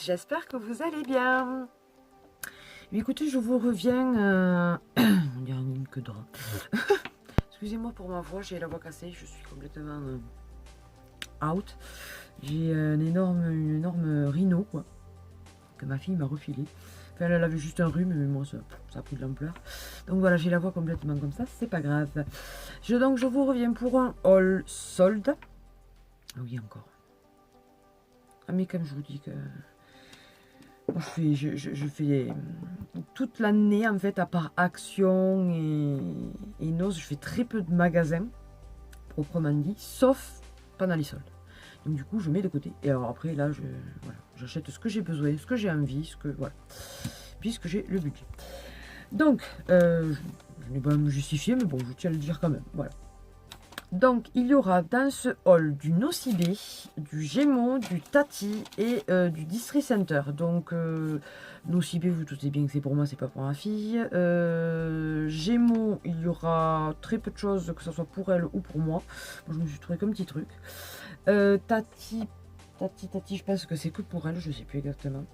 j'espère que vous allez bien. Écoutez, je vous reviens... On dirait une queue de rat. Excusez-moi pour ma voix, j'ai la voix cassée, je suis complètement out. J'ai une énorme rhino, quoi, que ma fille m'a refilé. Enfin, elle avait juste un rhume, mais moi, ça a pris de l'ampleur. Donc voilà, j'ai la voix complètement comme ça, c'est pas grave. Donc, je vous reviens pour un haul solde. Ah oui, encore. Ah, mais comme je vous dis que... Je fais toute l'année, en fait, à part Action et Noz, je fais très peu de magasins, proprement dit, sauf pendant les soldes. Donc du coup, je mets de côté. Et alors après, là, voilà, j'achète ce que j'ai besoin, ce que j'ai envie, voilà, puisque j'ai le budget. Donc, je n'ai pas à me justifier, mais bon, je tiens à le dire quand même, voilà. Donc, il y aura dans ce haul du Nocibé, du Gémeaux, du Tati et du District Center. Donc, Nocibé, vous doutez bien que c'est pour moi, c'est pas pour ma fille. Gémeaux, il y aura très peu de choses, que ce soit pour elle ou pour moi. Moi, je me suis trouvé comme petit truc. Tati, je pense que c'est que pour elle, je sais plus exactement.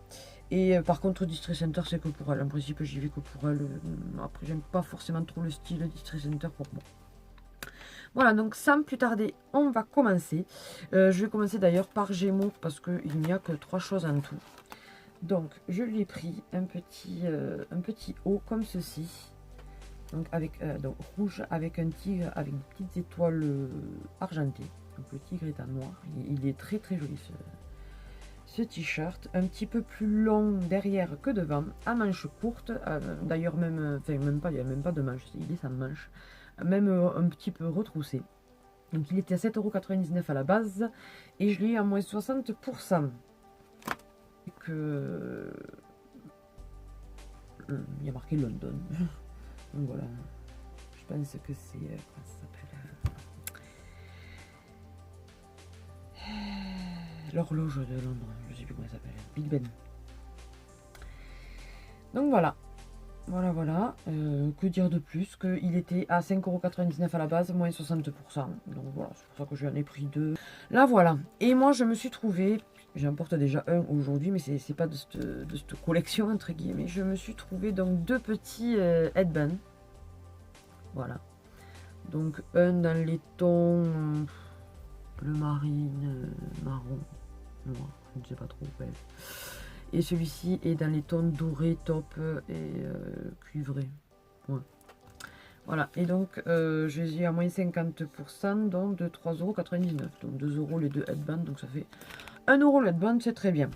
Et par contre, District Center, c'est que pour elle. En principe, j'y vais que pour elle. Après, j'aime pas forcément trop le style District Center pour moi. Voilà, donc sans plus tarder, on va commencer. Je vais commencer d'ailleurs par Gémeaux parce qu'il n'y a que 3 choses en tout. Donc, je lui ai pris un petit haut comme ceci. Donc, avec donc, rouge avec un tigre avec des petites étoiles argentées. Donc, le tigre est en noir. Il est très très joli ce t-shirt. Un petit peu plus long derrière que devant, à manches courtes. D'ailleurs, même, enfin, même pas, il n'y a même pas de manches, il est sans manches. Même un petit peu retroussé. Donc il était à 7,99 € à la base et je l'ai eu à moins 60%. Que il y a marqué London. Donc voilà. Je pense que c'est comment ça s'appelle, l'horloge de Londres. Je sais plus comment ça s'appelle. Big Ben. Donc voilà. Voilà. Que dire de plus qu'il était à 5,99 € à la base, moins 60%. Donc voilà, c'est pour ça que j'en ai pris 2. Là voilà. Et moi je me suis trouvé, j'en porte déjà un aujourd'hui, mais c'est pas de cette collection entre guillemets. Je me suis trouvé donc 2 petits headbands. Voilà. Donc un dans les tons bleu marine, marron, noir, je ne sais pas trop. Bref. Et celui-ci est dans les tons dorés, top et cuivré. Ouais. Voilà. Et donc, je les ai à moins 50%, donc de 3,99 €. Donc 2 € les 2 headbands. Donc ça fait 1 € le headband, c'est très bien.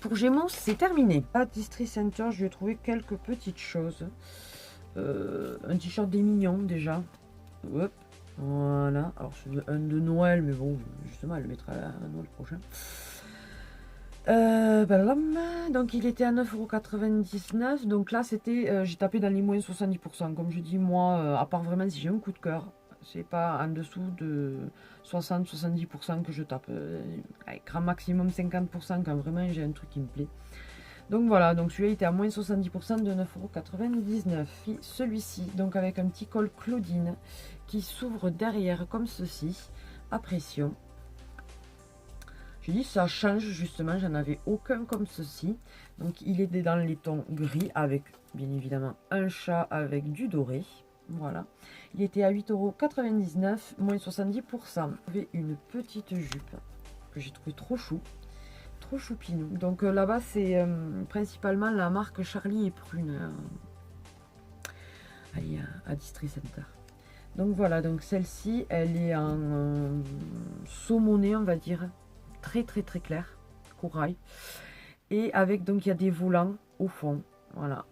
Pour Gémeaux, c'est terminé. À District Center, je lui ai trouvé quelques petites choses. Un t-shirt des mignons déjà. Hop. Voilà. Alors, c'est un de Noël, mais bon, justement, elle le mettra à Noël prochain. Donc il était à 9,99 €. Donc là c'était, j'ai tapé dans les moins 70%. Comme je dis moi, à part vraiment si j'ai un coup de cœur, c'est pas en dessous de 60-70% que je tape. Grand maximum 50% quand vraiment j'ai un truc qui me plaît. Donc voilà, donc celui-là était à moins 70% de 9,99 €. Celui-ci, donc avec un petit col Claudine qui s'ouvre derrière comme ceci, à pression. Je dis ça change justement, j'en avais aucun comme ceci. Donc il est dans les tons gris avec bien évidemment un chat avec du doré. Voilà. Il était à 8,99 €, moins 70%. J'avais une petite jupe que j'ai trouvé trop choupinou. Donc là-bas c'est principalement la marque Charlie et Prune à District Center. Donc voilà, donc celle-ci elle est en saumoné on va dire. Très clair, corail, et avec donc il y a des volants au fond, voilà,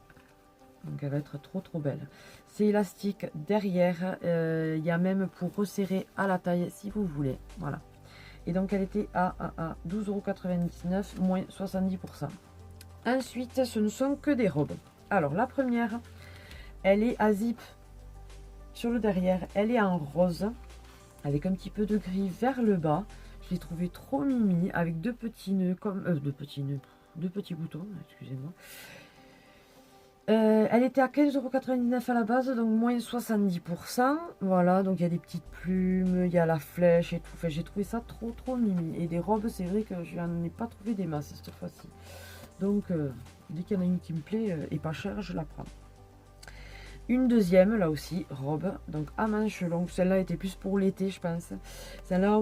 donc elle va être trop belle. C'est élastique derrière, il y a même pour resserrer à la taille si vous voulez, voilà. Et donc elle était à 12,99 €, moins 70%. Ensuite ce ne sont que des robes. Alors la première, elle est à zip sur le derrière, elle est en rose avec un petit peu de gris vers le bas. Je l'ai trouvé trop mimi avec 2 petits nœuds comme deux petits boutons, excusez-moi. Elle était à 15,99 € à la base, donc moins 70%. Voilà, donc il y a des petites plumes, il y a la flèche et tout. Enfin, j'ai trouvé ça trop mimi. Et des robes, c'est vrai que je n'en ai pas trouvé des masses cette fois-ci. Donc, dès qu'il y en a une qui me plaît et pas chère, je la prends. Une deuxième, là aussi, robe, donc à manches longues. Celle-là était plus pour l'été, je pense. Celle-là,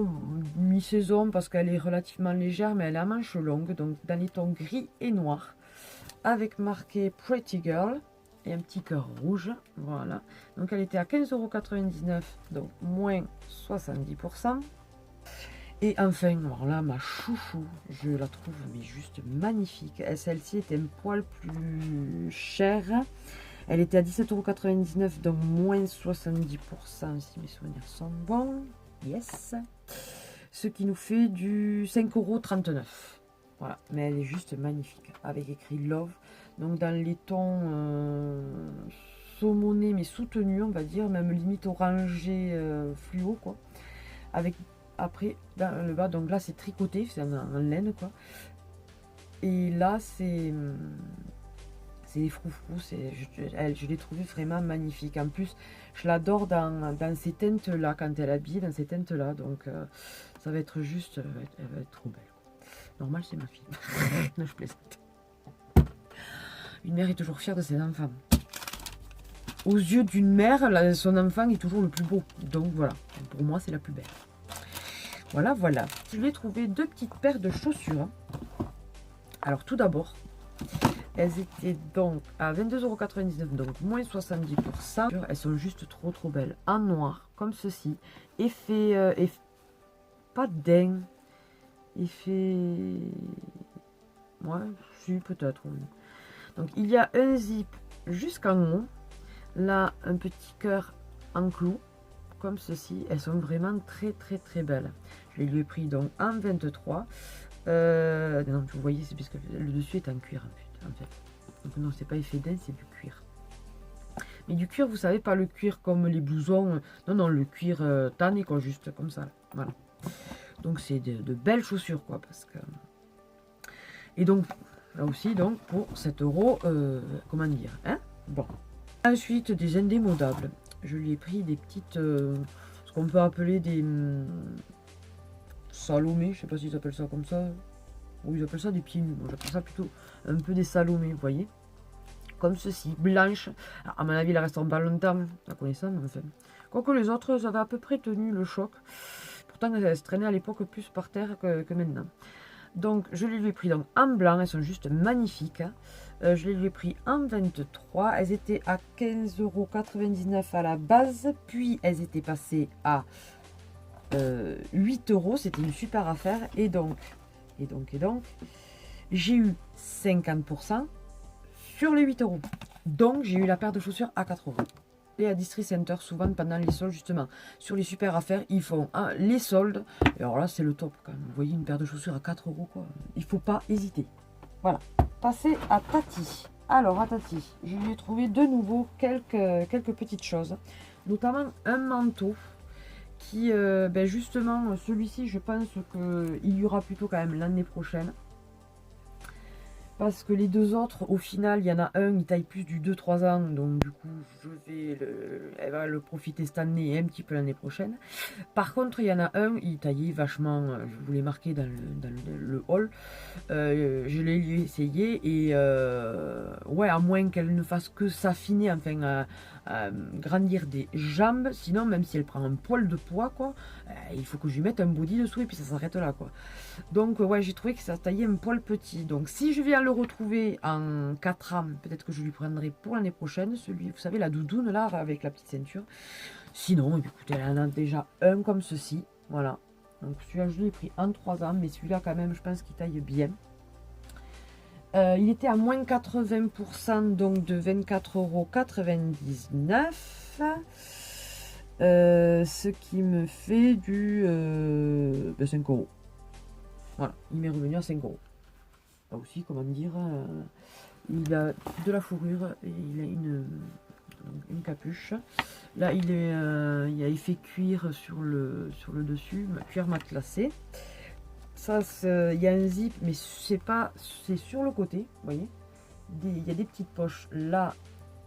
mi-saison, parce qu'elle est relativement légère, mais elle est à manches longues, donc dans les tons gris et noir, avec marqué Pretty Girl et un petit cœur rouge. Voilà. Donc elle était à 15,99 €, donc moins 70%. Et enfin, alors là, ma chouchou, je la trouve mais juste magnifique. Celle-ci était un poil plus chère. Elle était à 17,99 €, donc moins 70% si mes souvenirs sont bons. Yes. Ce qui nous fait du 5,39 €. Voilà, mais elle est juste magnifique, avec écrit Love. Donc dans les tons saumonés, mais soutenus, on va dire, même limite orangé fluo, quoi. Avec, après, dans le bas, donc là c'est tricoté, c'est en laine, quoi. Et là c'est des froufrous, je l'ai trouvé vraiment magnifique. En plus, je l'adore dans ces teintes-là, quand elle habille dans ces teintes-là. Donc, ça va être juste, elle va être trop belle. Normal, c'est ma fille. Non, je plaisante. Une mère est toujours fière de ses enfants. Aux yeux d'une mère, son enfant est toujours le plus beau. Donc, voilà. Pour moi, c'est la plus belle. Voilà, voilà. Je vais trouver deux petites paires de chaussures. Alors, tout d'abord, elles étaient donc à 22,99 €, donc moins 70%. Elles sont juste trop belles. En noir, comme ceci. Effet, pas daim. Effet... Ouais, si, peut-être. Oui. Donc, il y a un zip jusqu'en haut. Là, un petit cœur en clou, comme ceci. Elles sont vraiment très belles. Je les lui ai pris donc en 23. Non, vous voyez, c'est parce que le dessus est en cuir, en fait. Donc non, c'est pas effet daim, c'est du cuir. Mais du cuir, vous savez, pas le cuir comme les blousons. Non, le cuir tanné, quoi, juste comme ça. Voilà. Donc c'est de belles chaussures, quoi, parce que... Et donc, là aussi, donc, pour 7 €, comment dire, hein? Bon. Ensuite, des indémodables. Je lui ai pris des petites... ce qu'on peut appeler des... salomés, je sais pas s'ils appellent ça comme ça. Ou ils appellent ça des pieds nus. Moi, j'appelle ça plutôt un peu des salomés, vous voyez. Comme ceci, blanche. Alors, à mon avis, elle reste pas longtemps, la connaissance, mais enfin. Quoique les autres, avaient à peu près tenu le choc. Pourtant, elles se traînaient à l'époque plus par terre que maintenant. Donc, je les lui ai pris donc, en blanc. Elles sont juste magnifiques. Je les lui ai pris en 23. Elles étaient à 15,99 € à la base. Puis, elles étaient passées à 8 €. C'était une super affaire. Et donc, j'ai eu 50% sur les 8 €. Donc, j'ai eu la paire de chaussures à 4 €. Et à Distri Center, souvent pendant les soldes, justement, sur les super affaires, ils font les soldes. Et alors là, c'est le top quand même. Vous voyez, une paire de chaussures à 4 €, quoi. Il faut pas hésiter. Voilà. Passer à Tati. Alors, à Tati, je lui ai trouvé de nouveau quelques petites choses. Notamment un manteau qui, justement, celui-ci, je pense qu'il y aura plutôt quand même l'année prochaine. Parce que les deux autres, au final, il y en a un, il taille plus du 2-3 ans. Donc du coup, elle va le profiter cette année et un petit peu l'année prochaine. Par contre, il y en a un, il taillait vachement, je vous l'ai marqué dans le haul. Je l'ai essayé et ouais, à moins qu'elle ne fasse que s'affiner, enfin grandir des jambes. Sinon, même si elle prend un poil de poids, quoi, il faut que je lui mette un body dessous et puis ça s'arrête là, quoi. Donc ouais, j'ai trouvé que ça taillait un poil petit. Donc si je viens le retrouver en 4 ans, peut-être que je lui prendrai pour l'année prochaine. Celui, vous savez, la doudoune là, avec la petite ceinture. Sinon, écoutez, elle en a déjà un comme ceci. Voilà. Donc celui-là, je l'ai pris en 3 ans. Mais celui-là, quand même, je pense qu'il taille bien. Il était à moins 80%, donc de 24,99 €. Ce qui me fait du 5 €. Voilà, il m'est revenu à 5 €. Là aussi, comment dire, il a de la fourrure et il a une capuche. Là, il y a effet cuir sur le dessus, cuir matelassé. Ça, il y a un zip, mais c'est sur le côté, vous voyez. il y a des petites poches là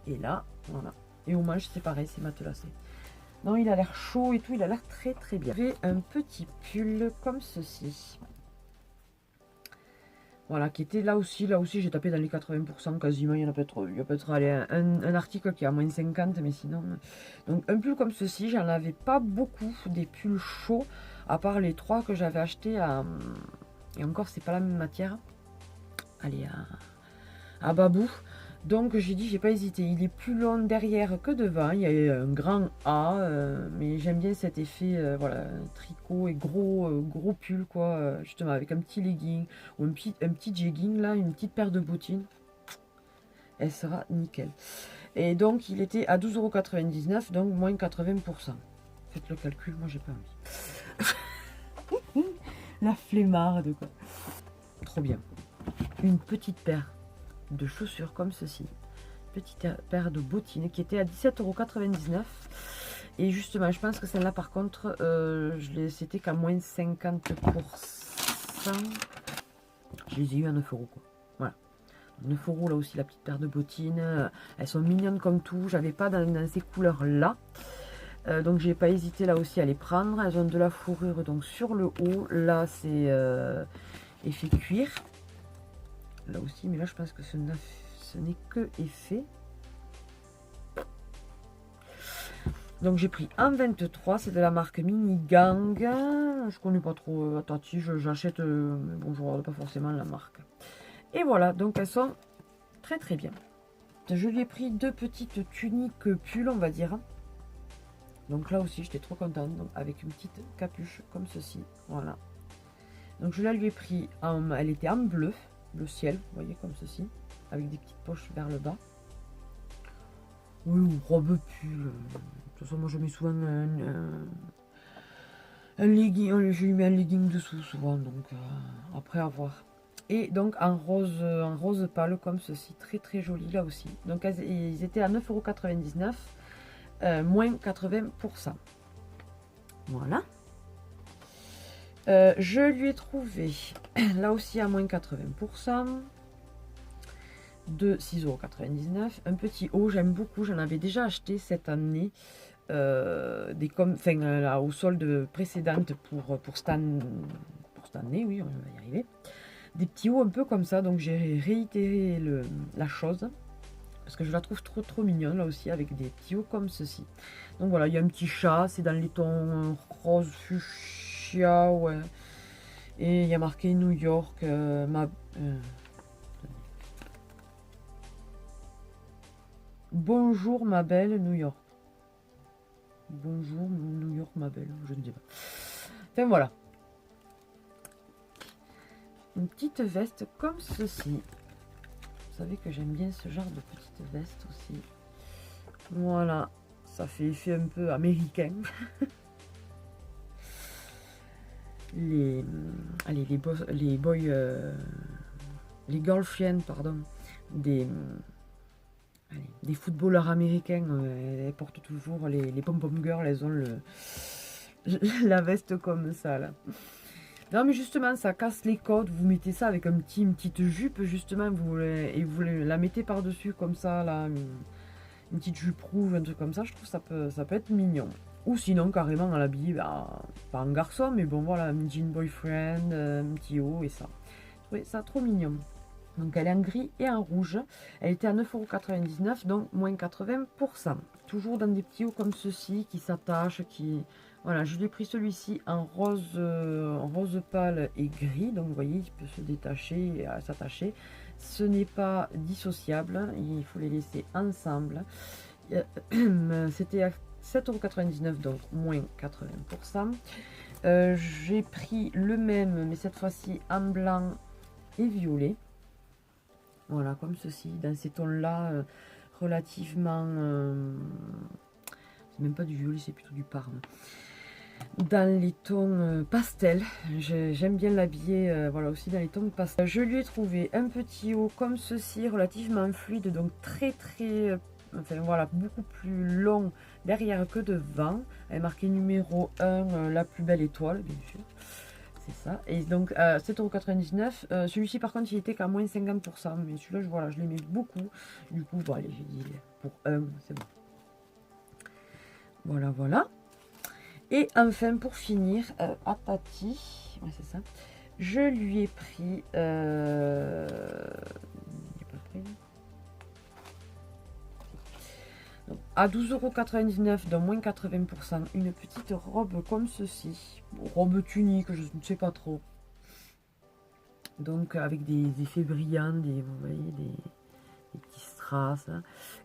et là, voilà. Et au manche, c'est pareil, c'est matelassé. Non, il a l'air chaud et tout, il a l'air très très bien. J'ai un petit pull comme ceci. Voilà, qui était là aussi j'ai tapé dans les 80% quasiment, il y en a peut-être allez, un article qui est à moins 50, mais sinon... Donc un pull comme ceci, j'en avais pas beaucoup, des pulls chauds, à part les 3 que j'avais achetés à... Et encore, c'est pas la même matière. Allez, à Babou. Donc j'ai dit, j'ai pas hésité. Il est plus long derrière que devant. Il y a un grand A, mais j'aime bien cet effet, voilà, tricot et gros pull quoi, justement avec un petit legging ou un petit jegging là, une petite paire de bottines. Elle sera nickel. Et donc il était à 12,99 €, donc moins 80%. Faites le calcul, moi j'ai pas envie. La flemmarde quoi. Trop bien. Une petite paire de chaussures comme ceci, petite paire de bottines qui était à 17,99 €. Et justement, je pense que celle-là par contre, c'était qu'à moins 50%. Je les ai eu à 9 € quoi. Voilà, 9 € là aussi la petite paire de bottines. Elles sont mignonnes comme tout. J'avais pas dans ces couleurs là. Donc j'ai pas hésité là aussi à les prendre. Elles ont de la fourrure donc sur le haut. Là c'est effet cuir. Là aussi, mais là je pense que ce n'est que effet. Donc j'ai pris un 23, c'est de la marque Mini Gang. Je connais pas trop Tati, j'achète, bon je regarde pas forcément la marque. Et voilà, donc elles sont très très bien. Je lui ai pris 2 petites tuniques pull, on va dire. Donc là aussi j'étais trop contente, donc avec une petite capuche comme ceci, voilà. Donc je la lui ai pris, elle était en bleu ciel, vous voyez comme ceci, avec des petites poches vers le bas. Oui, ou robe pull. De toute façon, moi je mets souvent un legging, je lui mets un legging dessous souvent, donc après avoir. Et donc en rose pâle comme ceci, très très joli là aussi. Donc ils étaient à 9,99 €, moins 80%. Voilà. Je lui ai trouvé là aussi à moins 80% de 6,99 €. Un petit haut, j'aime beaucoup, j'en avais déjà acheté cette année, au solde précédente pour cette année, oui, on va y arriver. Des petits hauts un peu comme ça, donc j'ai réitéré la chose parce que je la trouve trop mignonne là aussi, avec des petits hauts comme ceci. Donc voilà, il y a un petit chat, c'est dans les tons rose fuchsia, ouais. Et il y a marqué New York, bonjour ma belle New York. Bonjour New York ma belle, je ne sais pas. Enfin voilà. Une petite veste comme ceci. Vous savez que j'aime bien ce genre de petite veste aussi. Voilà, ça fait effet un peu américain. les girlfriends, pardon, des footballeurs américains, elles portent toujours les pom-pom girls, elles ont la veste comme ça là. Non mais justement ça casse les codes, vous mettez ça avec une petite jupe justement, vous la mettez par dessus comme ça là, une petite jupe rouge, un truc comme ça, je trouve que ça peut être mignon. Ou sinon carrément à l'habiller, pas un garçon, mais bon voilà, un jean boyfriend, un petit haut et ça. Je trouvais ça trop mignon. Donc elle est en gris et en rouge. Elle était à 9,99 €, donc moins 80%. Toujours dans des petits hauts comme ceci qui s'attachent, qui... Voilà, je lui ai pris celui-ci en rose pâle et gris. Donc vous voyez, il peut se détacher et s'attacher. Ce n'est pas dissociable, il faut les laisser ensemble. C'était à 7,99 €, donc moins 80%. J'ai pris le même, mais cette fois-ci en blanc et violet. Voilà, comme ceci, dans ces tons-là, relativement... c'est même pas du violet, c'est plutôt du parme. Dans les tons pastel, j'aime bien l'habiller, voilà, aussi dans les tons pastel. Je lui ai trouvé un petit haut comme ceci, relativement fluide, donc très, enfin voilà, beaucoup plus long derrière que devant. Elle est marquée numéro 1, la plus belle étoile, bien sûr. c'est ça. Et donc, 7,99 €. Celui-ci, par contre, il était qu'à moins 50%. Mais celui-là, voilà, je l'aimais beaucoup. Du coup, bon, allez, j'ai dit pour un, c'est bon. Voilà, voilà. Et enfin, pour finir, à Tati, ouais, c'est ça, je lui ai pris... donc, à 12,99 €, de moins 80%, une petite robe comme ceci. Robe tunique, je ne sais pas trop. Donc, avec des effets brillants, vous voyez, des petits strass. Hein,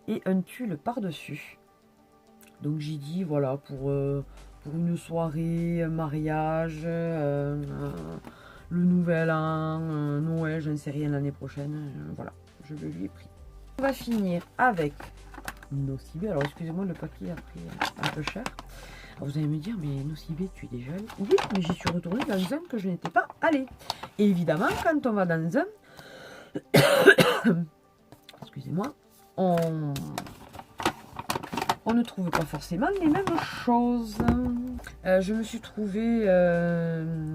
et un tulle par-dessus. Donc, j'ai dit, voilà, pour une soirée, un mariage, le nouvel an, Noël, je ne sais rien l'année prochaine. Voilà, je le lui ai pris. On va finir avec Nocibé. Alors, excusez-moi, le papier a pris un peu cher. Alors, vous allez me dire, mais Nocibé, tu es déjà allé? Oui, mais j'y suis retournée dans un que je n'étais pas allée. Et évidemment, quand on va dans un... excusez-moi, on ne trouve pas forcément les mêmes choses. Je me suis trouvé un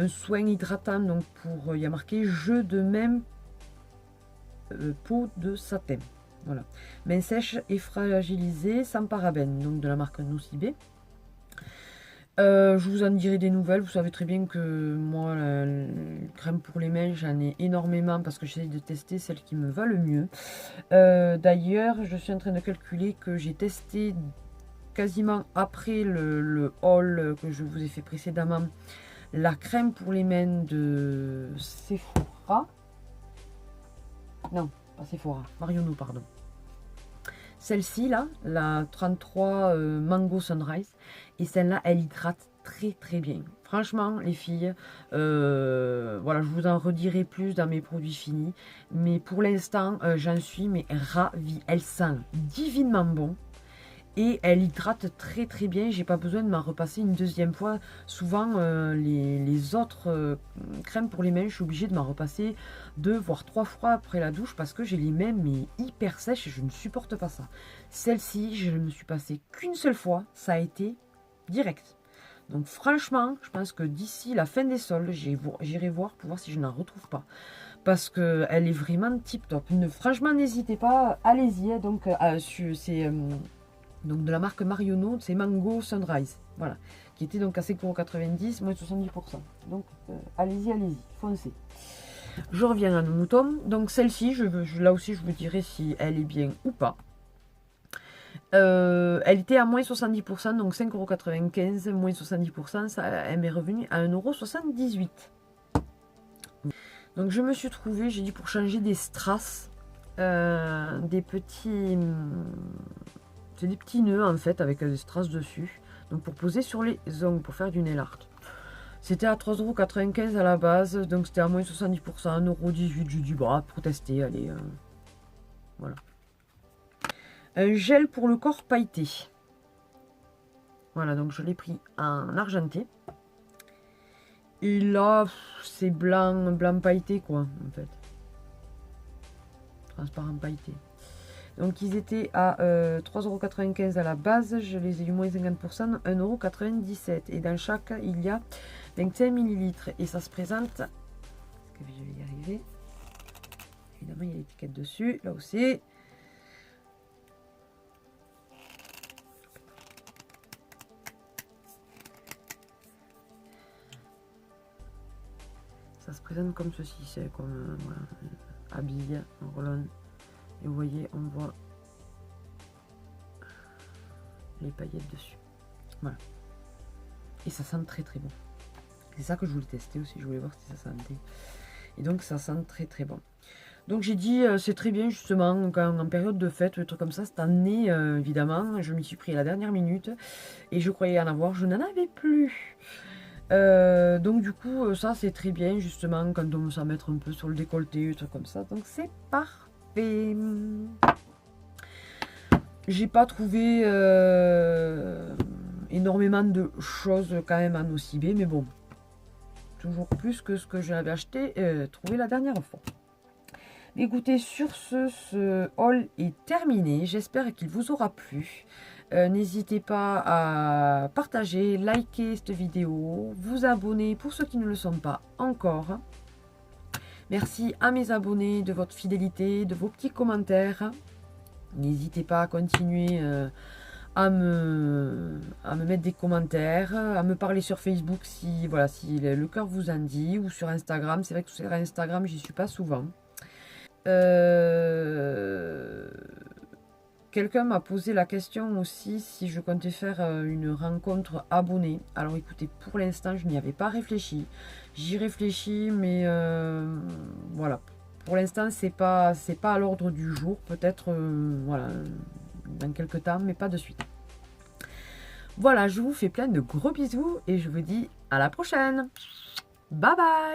soin hydratant, donc pour, il y a marqué jeu de même peau de satin. Voilà, main sèche et fragilisée sans parabènes, donc de la marque Nocibé. Je vous en dirai des nouvelles. Vous savez très bien que moi, la crème pour les mains, j'en ai énormément parce que j'essaie de tester celle qui me va le mieux. D'ailleurs, je suis en train de calculer que j'ai testé quasiment après le haul que je vous ai fait précédemment, la crème pour les mains de Sephora. Non, pas Sephora, Marionneau, pardon. Celle-ci, là, la 33 Mango Sunrise. Et celle-là, elle hydrate très très bien. Franchement, les filles, voilà, je vous en redirai plus dans mes produits finis. Mais pour l'instant, j'en suis mais ravie. Elle sent divinement bon. Et elle hydrate très très bien. J'ai pas besoin de m'en repasser une deuxième fois. Souvent, les autres crèmes pour les mains, je suis obligée de m'en repasser 2 voire 3 fois après la douche parce que j'ai les mains mais hyper sèches et je ne supporte pas ça. Celle-ci, je ne me suis passée qu'une seule fois. Ça a été direct. Donc franchement, je pense que d'ici la fin des soldes, j'irai voir pour voir si je n'en retrouve pas. Parce qu'elle est vraiment tip top. Franchement, n'hésitez pas, allez-y. Donc, c'est... donc de la marque Marionneau, c'est Mango Sunrise, voilà, qui était donc à 5,90 €, moins 70%. Donc allez-y, allez-y, foncez. Je reviens à nos moutons. Donc celle-ci, là aussi, je vous dirai si elle est bien ou pas. Elle était à moins 70%, donc 5,95 €, moins 70%, ça, elle m'est revenue à 1,78 €. Donc je me suis trouvé, j'ai dit pour changer des strass, des petits... c'est des petits nœuds en fait avec des strass dessus. Donc pour poser sur les ongles, pour faire du nail art. C'était à 3,95 € à la base. Donc c'était à moins 70%, 1,18 €. J'ai dit bah pour tester, allez. Voilà. Un gel pour le corps pailleté. Voilà, donc je l'ai pris en argenté. Et là, c'est blanc, blanc pailleté quoi, en fait. Transparent pailleté. Donc ils étaient à 3,95 € à la base, je les ai eu moins 50%, 1,97 €. Et dans chaque, il y a 25 ml. Et ça se présente, est-ce que je vais y arriver? Évidemment, il y a l'étiquette dessus, là aussi. Ça se présente comme ceci, c'est comme voilà, habille, roll-on. Et vous voyez, on voit les paillettes dessus. Voilà. Et ça sent très très bon. C'est ça que je voulais tester aussi. Je voulais voir si ça sentait. Et donc ça sent très très bon. Donc j'ai dit, c'est très bien justement quand, en période de fête, des trucs comme ça. Cette année, évidemment, je m'y suis pris à la dernière minute. Et je croyais en avoir. Je n'en avais plus. Donc du coup, ça c'est très bien justement quand on veut s'en mettre un peu sur le décolleté, des trucs comme ça. Donc c'est parfait. J'ai pas trouvé énormément de choses quand même à Nocibé, mais bon, toujours plus que ce que j'avais acheté, trouvé la dernière fois. Écoutez, sur ce haul est terminé. J'espère qu'il vous aura plu. N'hésitez pas à partager, liker cette vidéo, vous abonner pour ceux qui ne le sont pas encore. Merci à mes abonnés de votre fidélité, de vos petits commentaires. N'hésitez pas à continuer à me mettre des commentaires, à me parler sur Facebook si, voilà, si le cœur vous en dit, ou sur Instagram. C'est vrai que sur Instagram, j'y suis pas souvent. Quelqu'un m'a posé la question aussi si je comptais faire une rencontre abonnée. Alors écoutez, pour l'instant, je n'y avais pas réfléchi. J'y réfléchis, mais voilà. Pour l'instant, c'est pas à l'ordre du jour. Peut-être voilà, dans quelques temps, mais pas de suite. Voilà, je vous fais plein de gros bisous et je vous dis à la prochaine. Bye bye!